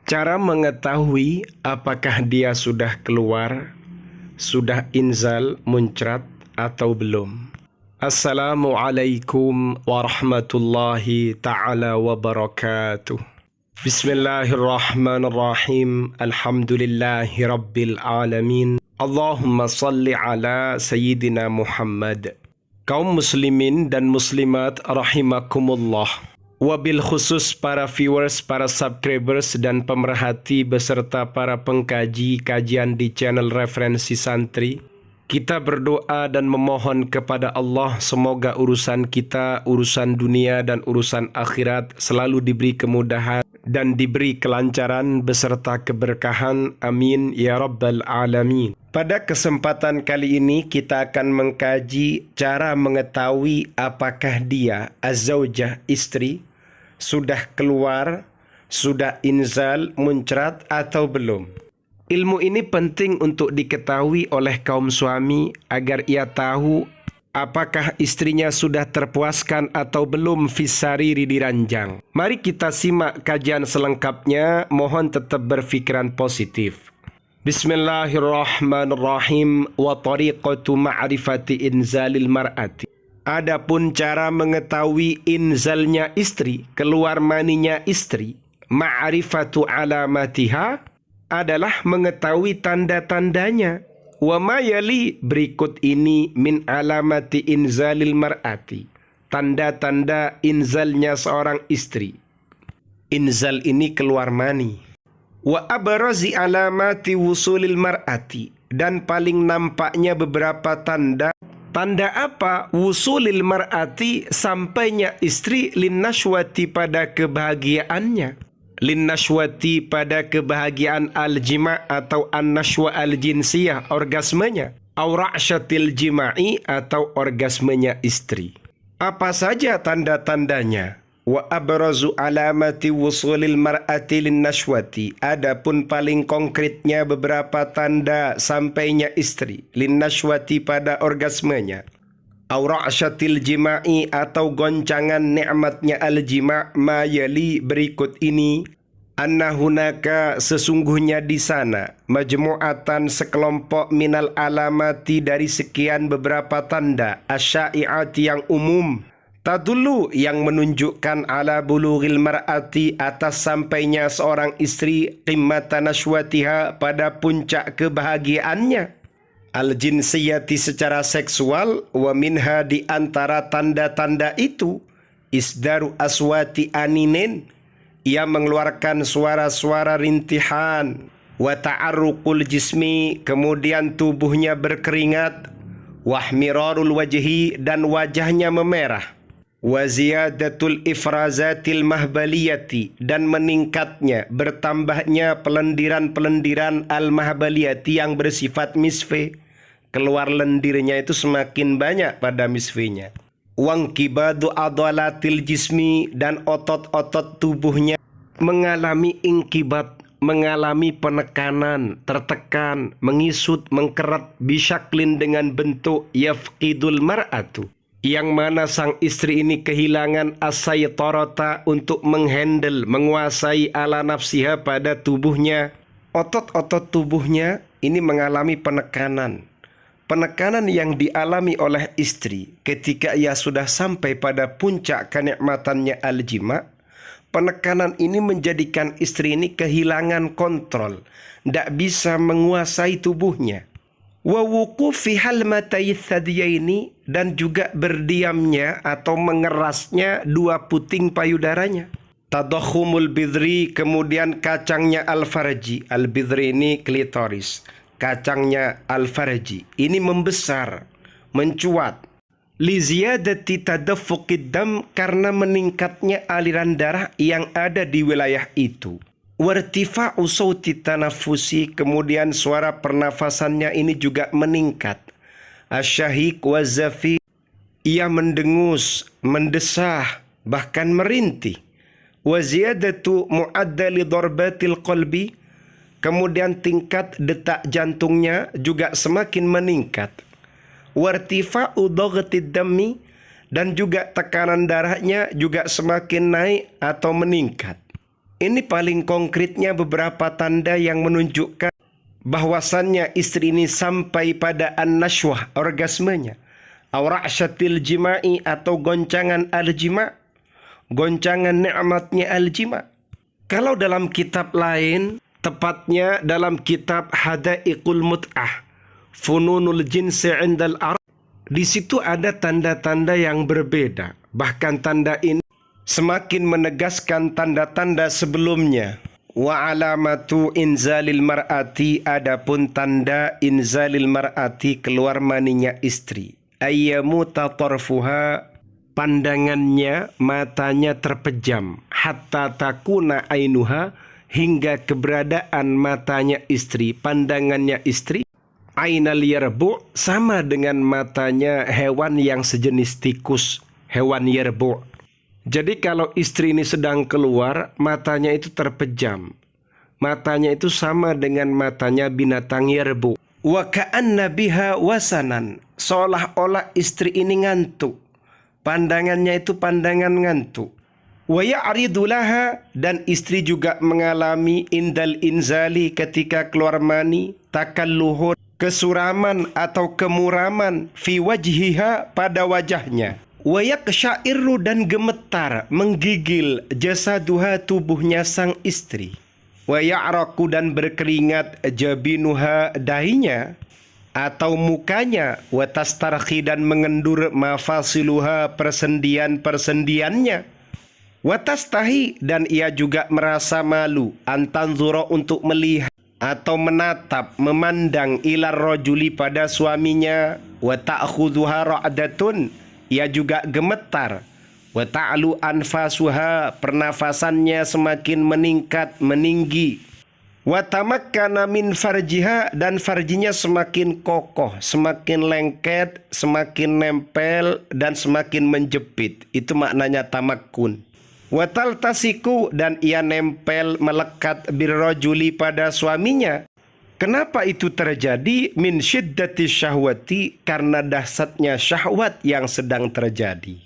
Cara mengetahui apakah dia sudah keluar, sudah inzal, muncrat, atau belum. Assalamualaikum warahmatullahi ta'ala wabarakatuh. Bismillahirrahmanirrahim. Alhamdulillahi rabbil alamin. Allahumma salli ala Sayyidina Muhammad. Kaum muslimin dan muslimat rahimakumullah. Wabil khusus para viewers, para subscribers, dan pemerhati beserta para pengkaji kajian di channel Referensi Santri, kita berdoa dan memohon kepada Allah semoga urusan kita, urusan dunia dan urusan akhirat selalu diberi kemudahan dan diberi kelancaran beserta keberkahan. Amin ya rabbal alamin. Pada kesempatan kali ini kita akan mengkaji cara mengetahui apakah dia az-zaujah, istri, sudah keluar, sudah inzal, muncrat atau belum. Ilmu ini penting untuk diketahui oleh kaum suami agar ia tahu apakah istrinya sudah terpuaskan atau belum fisariri di ranjang. Mari kita simak kajian selengkapnya, mohon tetap berfikiran positif. Bismillahirrahmanirrahim. Wa tariqatu ma'rifati inzalil mar'ati. Adapun cara mengetahui inzalnya istri, keluar maninya istri, ma'rifatu alamatiha adalah mengetahui tanda-tandanya. Wa ma yali, berikut ini, min alamati inzalil mar'ati, tanda-tanda inzalnya seorang istri. Inzal ini keluar mani. Wa abrazi alamati wusulil mar'ati, dan paling nampaknya beberapa tanda. Tanda apa? Wusulil mar'ati, sampainya istri linnashwati, pada kebahagiaannya. Linnashwati, pada kebahagiaan al-jima' atau an-nashwa al-jinsiyah, orgasmenya. Aura'syatil jima'i, atau orgasmenya istri. Apa saja tanda-tandanya? Wa abrazu alamati wusulil mar'ati linnashwati. Adapun paling konkretnya beberapa tanda sampainya istri linnashwati, pada orgasmenya. Aura'syatil jima'i, atau goncangan nikmatnya al-jima', ma yali, berikut ini. Anna hunaka, sesungguhnya di sana, majmu'atan, sekelompok, minal alamati, dari sekian beberapa tanda, asyai'ati, yang umum, tadullu, yang menunjukkan, ala bulughil mar'ati, atas sampainya seorang istri, qimmata nashwatiha, pada puncak kebahagiaannya, al-jinsiyati, secara seksual. Wa minha, di antara tanda-tanda itu, isdaru aswati aninin, ia mengeluarkan suara-suara rintihan. Wa ta'arruqul jismi, kemudian tubuhnya berkeringat. Wahmirarul wajhi, dan wajahnya memerah. Wa ziyadatul ifrazatil mahbaliyati, dan meningkatnya, bertambahnya pelendiran-pelendiran al-mahbaliyati, yang bersifat misfe. Keluar lendirnya itu semakin banyak pada misfenya. Wangkibadu adalatil jismi, dan otot-otot tubuhnya mengalami ingkibat, mengalami penekanan, tertekan, mengisut, mengkerat, bisyaklin, dengan bentuk yafqidul mar'atu, yang mana sang istri ini kehilangan asaytarata, untuk menghandle, menguasai ala nafsiha, pada tubuhnya. Otot-otot tubuhnya ini mengalami penekanan. Penekanan yang dialami oleh istri ketika ia sudah sampai pada puncak kenikmatannya al-jima'. Penekanan ini menjadikan istri ini kehilangan kontrol, tidak bisa menguasai tubuhnya. Wa wuqufi halmatai thadiyaini, dan juga berdiamnya atau mengerasnya dua puting payudaranya. Tadakhumul bidri, kemudian kacangnya al-farji. Al-bidri ini klitoris. Kacangnya al-farji ini membesar, mencuat. Li ziyadati tadaffuqid dam, karena meningkatnya aliran darah yang ada di wilayah itu. Wartifa'u sauti tanafusi, kemudian suara pernafasannya ini juga meningkat. Asyahik wazafi, ia mendengus, mendesah, bahkan merintih. Wa ziyadatu mu'addali darbatil qalbi, kemudian tingkat detak jantungnya juga semakin meningkat. Wartifa'u daghtid dammi, dan juga tekanan darahnya juga semakin naik atau meningkat. Ini paling konkretnya beberapa tanda yang menunjukkan bahwasannya istri ini sampai pada an-nashwah, orgasmenya, aura'syatil jima'i atau goncangan al-jima', goncangan nikmatnya al-jima'. Kalau dalam kitab lain, tepatnya dalam kitab Hadaiqul Mut'ah, Fununul Jinsi 'indal Arab, di situ ada tanda-tanda yang berbeda. Bahkan tanda ini semakin menegaskan tanda-tanda sebelumnya. Wa alamatu inzalil mar'ati, adapun tanda inzalil mar'ati, keluar maninya istri, ayyamuta tarfuha, pandangannya, matanya terpejam, hatta takuna ainuha, hingga keberadaan matanya istri, pandangannya istri, ainal yarbu, sama dengan matanya hewan yang sejenis tikus, hewan yarbu. Jadi kalau istri ini sedang keluar, matanya itu terpejam. Matanya itu sama dengan matanya binatang yarbu. Wa ka'anna biha wasanan, seolah-olah istri ini ngantuk. Pandangannya itu pandangan ngantuk. Wa ya'ridu laha, dan istri juga mengalami indal inzali, ketika keluar mani, takalluhun, kesuraman atau kemuraman, fi wajhiha, pada wajahnya. Wa yaqsya'irru, dan gemetar, menggigil, jasaduha, tubuhnya sang istri. Wa ya'raku, dan berkeringat, jabinuha, dahinya atau mukanya, wa tastarkhi, dan mengendur, mafasiluha, persendian-persendiannya, wa tastahi, dan ia juga merasa malu, antanzura, untuk melihat atau menatap, memandang, ilar rajuli, pada suaminya, wa ta'khudhuha ra'datun, ia juga gemetar, wa ta'lu anfasuha, pernafasannya semakin meningkat, meninggi, wa tamakkana min farjiha, dan farjinya semakin kokoh, semakin lengket, semakin nempel, dan semakin menjepit. Itu maknanya tamakkun. Wa taltasiku, dan ia nempel, melekat, birrajuli, pada suaminya. Kenapa itu terjadi? Min syiddati syahwati, karena dahsyatnya syahwat yang sedang terjadi.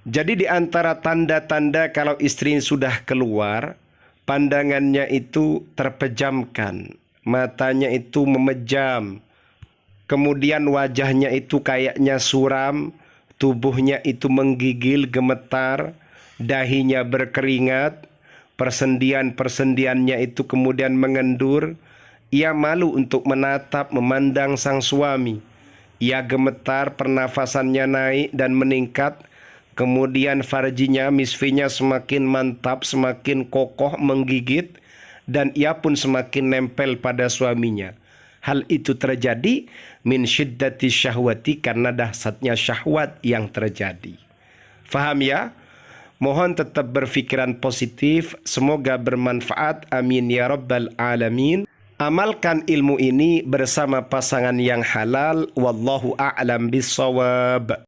Jadi di antara tanda-tanda kalau istri sudah keluar, pandangannya itu terpejamkan, matanya itu memejam, kemudian wajahnya itu kayaknya suram, tubuhnya itu menggigil, gemetar, dahinya berkeringat, persendian-persendiannya itu kemudian mengendur. Ia malu untuk menatap, memandang sang suami. Ia gemetar, pernafasannya naik dan meningkat. Kemudian farjinya, misfinya semakin mantap, semakin kokoh, menggigit. Dan ia pun semakin nempel pada suaminya. Hal itu terjadi min syiddati syahwati, karena dahsyatnya syahwat yang terjadi. Faham ya? Mohon tetap berpikiran positif. Semoga bermanfaat. Amin ya rabbal alamin. Amalkan ilmu ini bersama pasangan yang halal. Wallahu a'lam bissawab.